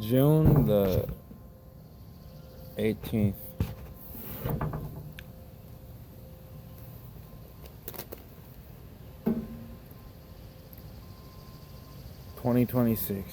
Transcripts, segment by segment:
June the 18th. $2026.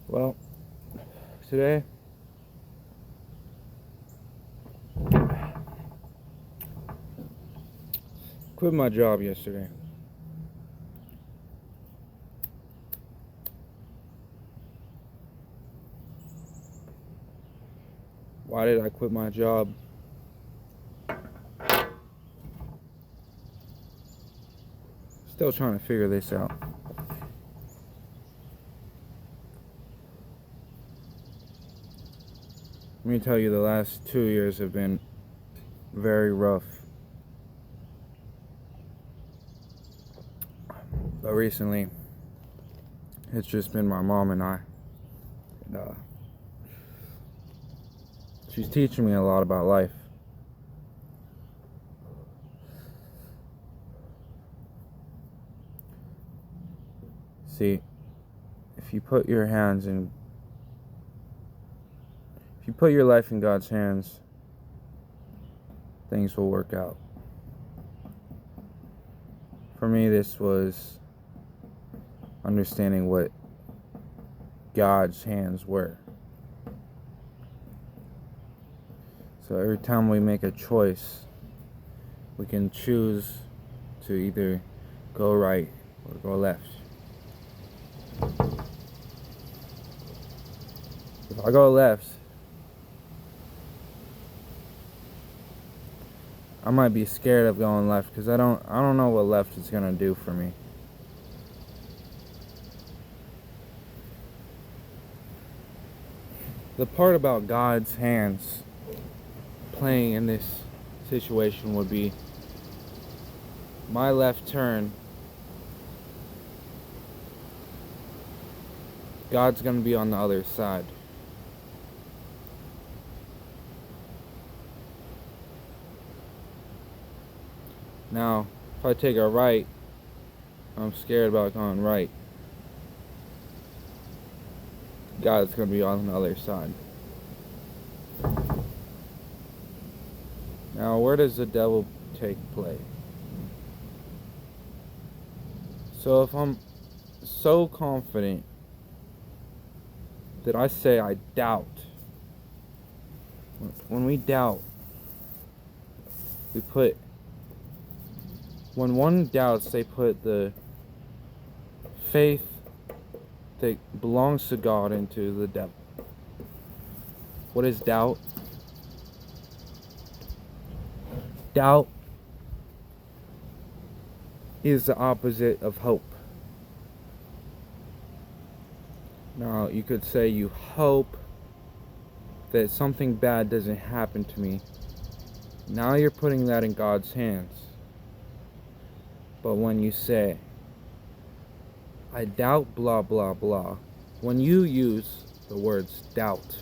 Well, today quit my job yesterday. Why did I quit my job? Still trying to figure this out. Let me tell you, the last 2 years have been very rough. But recently, it's just been my mom and I. And, she's teaching me a lot about life. See, if you put your life in God's hands, things will work out. For me, this was understanding what God's hands were. So every time we make a choice, we can choose to either go right or go left. If I go left, I might be scared of going left because I don't know what left is gonna do for me. The part about God's hands playing in this situation would be my left turn. God's gonna be on the other side. Now, if I take a right, I'm scared about going right. God's going to be on the other side. Now, where does the devil take play? So if I'm so confident that I say I doubt, when we doubt, when one doubts, they put the faith that belongs to God into the devil. What is doubt? Doubt is the opposite of hope. Now, you could say you hope that something bad doesn't happen to me. Now you're putting that in God's hands. But when you say, I doubt blah blah blah, when you use the words doubt,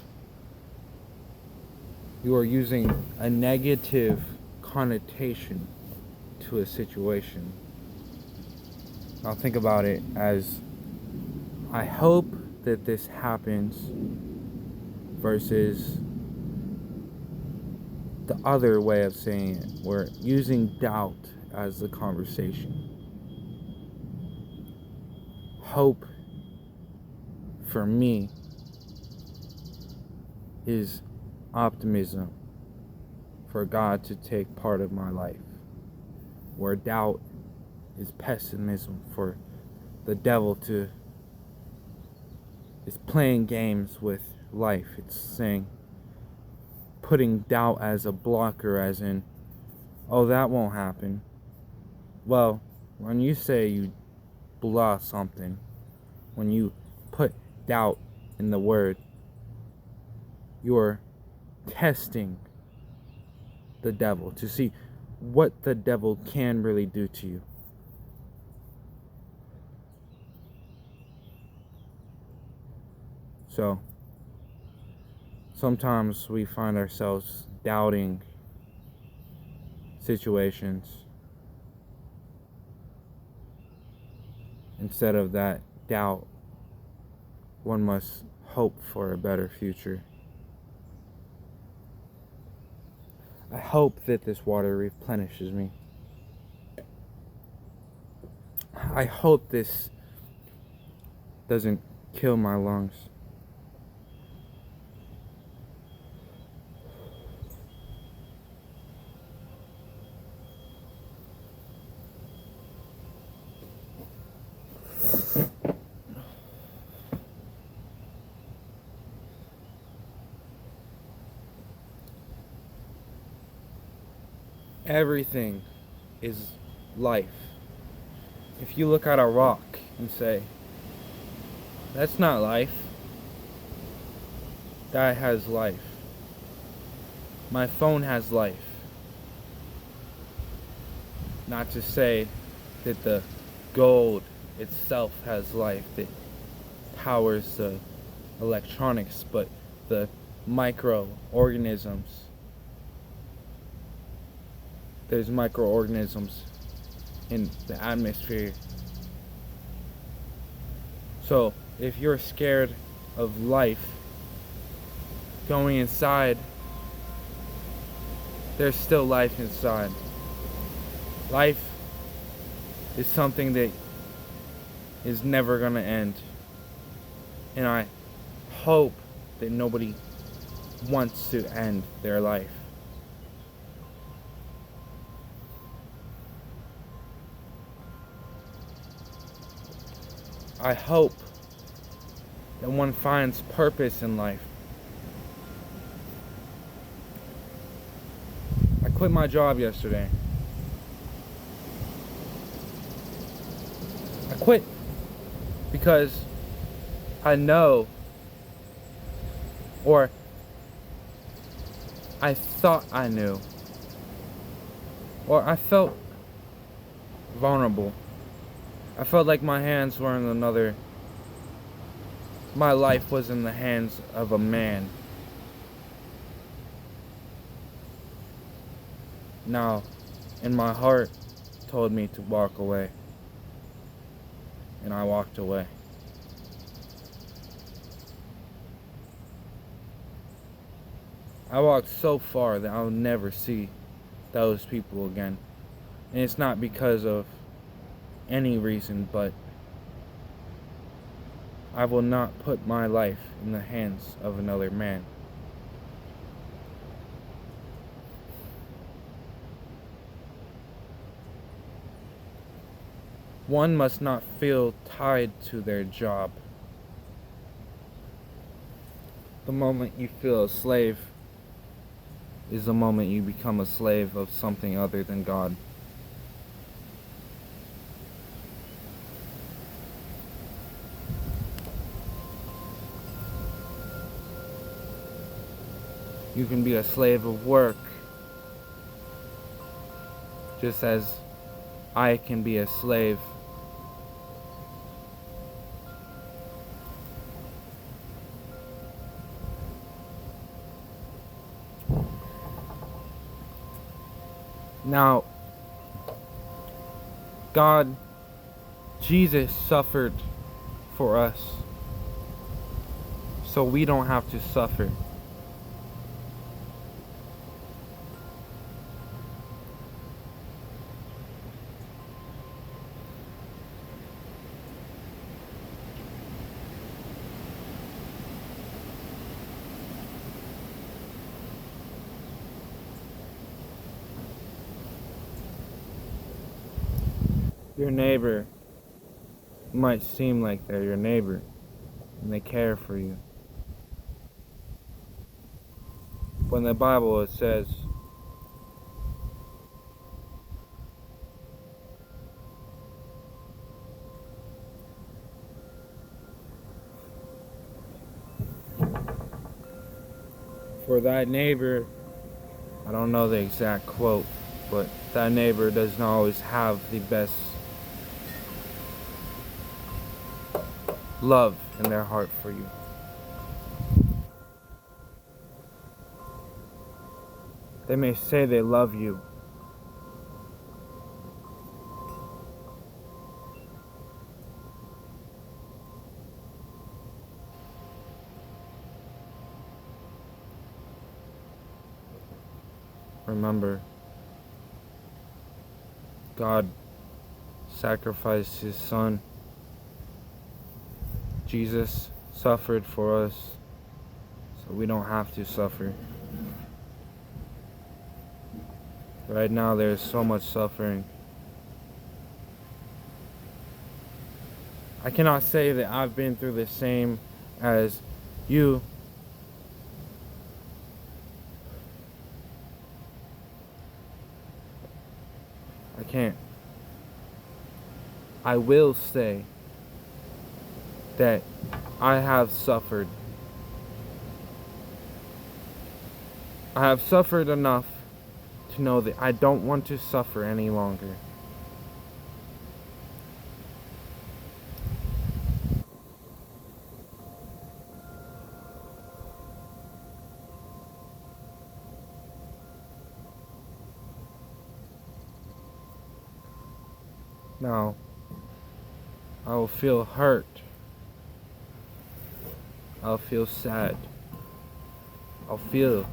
you are using a negative connotation to a situation. Now think about it as, I hope that this happens, versus the other way of saying it. We're using doubt as the conversation. Hope, for me, is optimism for God to take part of my life, where doubt is pessimism for the devil is playing games with life. It's saying, putting doubt as a blocker, as in, oh, that won't happen. Well, when you say you blah something, when you put doubt in the word, you're testing the devil to see what the devil can really do to you. So, sometimes we find ourselves doubting situations. Instead of that doubt, one must hope for a better future. I hope that this water replenishes me. I hope this doesn't kill my lungs. Everything is life. If you look at a rock and say, that's not life, that has life. My phone has life. Not to say that the gold itself has life that powers the electronics, but the microorganisms. There's microorganisms in the atmosphere. So if you're scared of life going inside, there's still life inside. Life is something that is never gonna end. And I hope that nobody wants to end their life. I hope that one finds purpose in life. I quit my job yesterday. I quit because I know, or I thought I knew, or I felt vulnerable. I felt like my hands were in my life was in the hands of a man. Now, and my heart told me to walk away. And I walked away. I walked so far that I'll never see those people again. And it's not because of any reason, but I will not put my life in the hands of another man. One must not feel tied to their job. The moment you feel a slave is the moment you become a slave of something other than God. You can be a slave of work, just as I can be a slave now. God, Jesus suffered for us, so we don't have to suffer. Your neighbor might seem like they're your neighbor and they care for you. But in the Bible it says, for thy neighbor, I don't know the exact quote, but thy neighbor does not always have the best love in their heart for you. They may say they love you, remember, God sacrificed his son. Jesus suffered for us, so we don't have to suffer. Right now there is so much suffering. I cannot say that I've been through the same as you. I can't. I will say that I have suffered. I have suffered enough to know that I don't want to suffer any longer. Now, I will feel hurt. I'll feel sad. I'll feel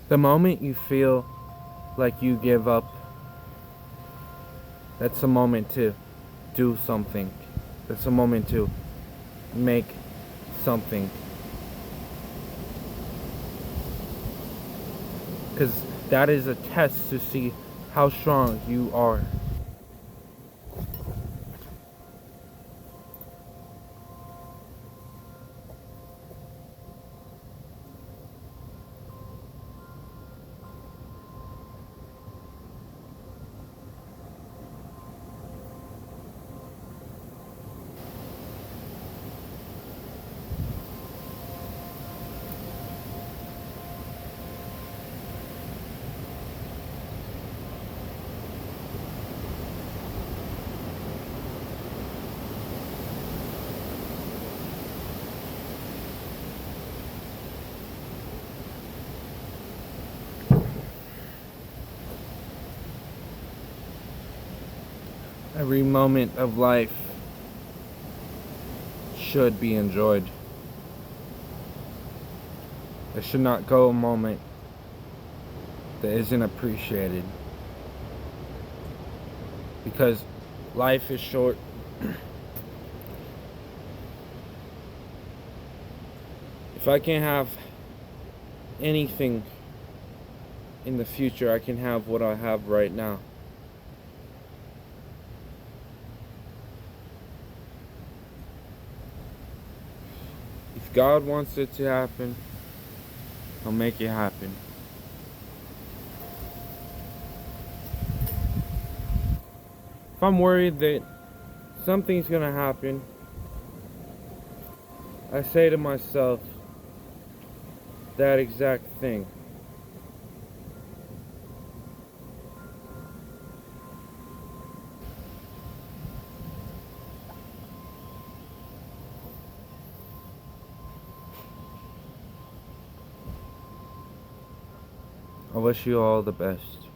the moment you feel like you give up, that's a moment to do something. That's a moment to make something. Because that is a test to see how strong you are. Every moment of life should be enjoyed. There should not go a moment that isn't appreciated. Because life is short. If I can't have anything in the future, I can have what I have right now. If God wants it to happen, He'll make it happen. If I'm worried that something's gonna happen, I say to myself that exact thing. I wish you all the best.